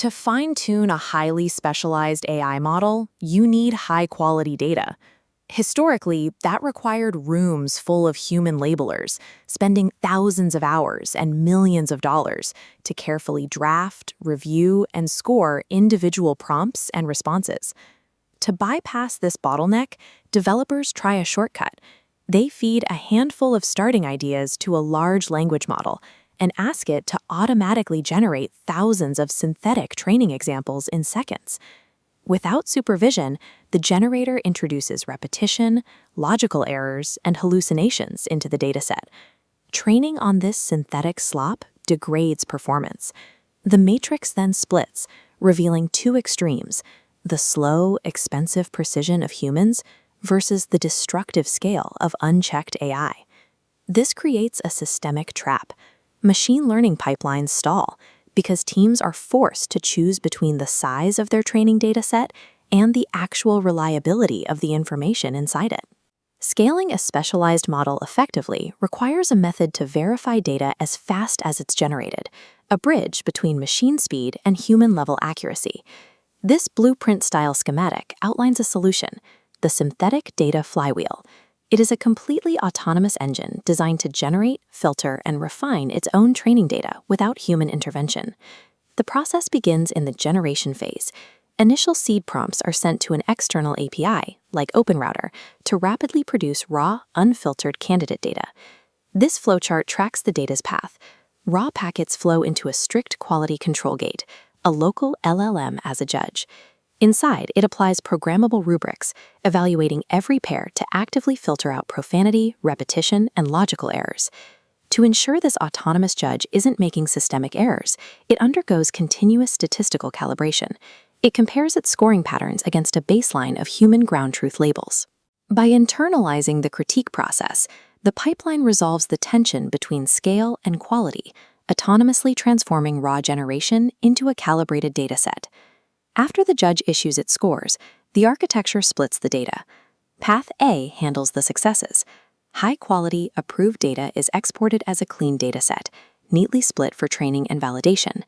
To fine-tune a highly specialized AI model, you need high-quality data. Historically, that required rooms full of human labelers, spending thousands of hours and millions of dollars to carefully draft, review, and score individual prompts and responses. To bypass this bottleneck, developers try a shortcut. They feed a handful of starting ideas to a large language model and ask it to automatically generate thousands of synthetic training examples in seconds. Without supervision, the generator introduces repetition, logical errors, and hallucinations into the dataset. Training on this synthetic slop degrades performance. The matrix then splits, revealing two extremes: the slow, expensive precision of humans versus the destructive scale of unchecked AI. This creates a systemic trap. Machine learning pipelines stall because teams are forced to choose between the size of their training dataset and the actual reliability of the information inside it. Scaling a specialized model effectively requires a method to verify data as fast as it's generated, a bridge between machine speed and human-level accuracy. This blueprint-style schematic outlines a solution: the synthetic data flywheel. It is a completely autonomous engine designed to generate, filter, and refine its own training data without human intervention. The process begins in the generation phase. Initial seed prompts are sent to an external API, like OpenRouter, to rapidly produce raw, unfiltered candidate data. This flowchart tracks the data's path. Raw packets flow into a strict quality control gate, a local LLM-as-a-judge. Inside, it applies programmable rubrics, evaluating every pair to actively filter out profanity, repetition, and logical errors. To ensure this autonomous judge isn't making systemic errors, it undergoes continuous statistical calibration. It compares its scoring patterns against a baseline of human ground truth labels. By internalizing the critique process, the pipeline resolves the tension between scale and quality, autonomously transforming raw generation into a calibrated dataset. After the judge issues its scores, the architecture splits the data. Path A handles the successes. High-quality, approved data is exported as a clean dataset, neatly split for training and validation.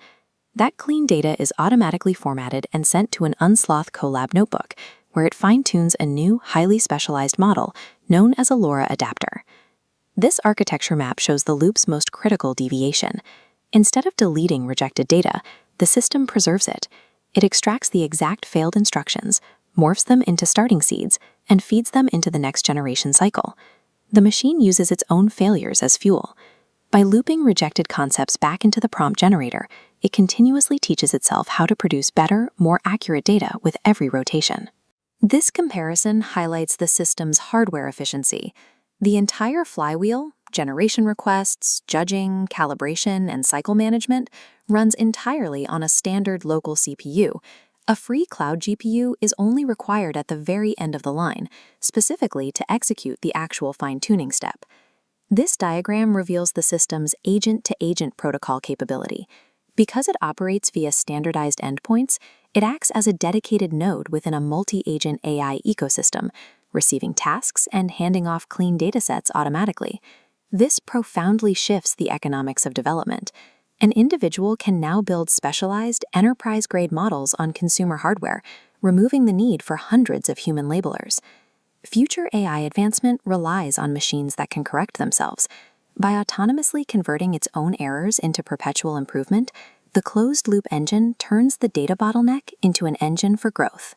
That clean data is automatically formatted and sent to an Unsloth Colab notebook, where it fine-tunes a new, highly specialized model known as a LoRa adapter. This architecture map shows the loop's most critical deviation. Instead of deleting rejected data, the system preserves it. It extracts the exact failed instructions, morphs them into starting seeds, and feeds them into the next generation cycle. The machine uses its own failures as fuel. By looping rejected concepts back into the prompt generator, it continuously teaches itself how to produce better, more accurate data with every rotation. This comparison highlights the system's hardware efficiency. The entire flywheel, generation requests, judging, calibration, and cycle management, runs entirely on a standard local CPU. A free cloud GPU is only required at the very end of the line, specifically to execute the actual fine-tuning step. This diagram reveals the system's agent-to-agent protocol capability. Because it operates via standardized endpoints, it acts as a dedicated node within a multi-agent AI ecosystem, receiving tasks and handing off clean datasets automatically. This profoundly shifts the economics of development. An individual can now build specialized, enterprise-grade models on consumer hardware, removing the need for hundreds of human labelers. Future AI advancement relies on machines that can correct themselves. By autonomously converting its own errors into perpetual improvement, the closed-loop engine turns the data bottleneck into an engine for growth.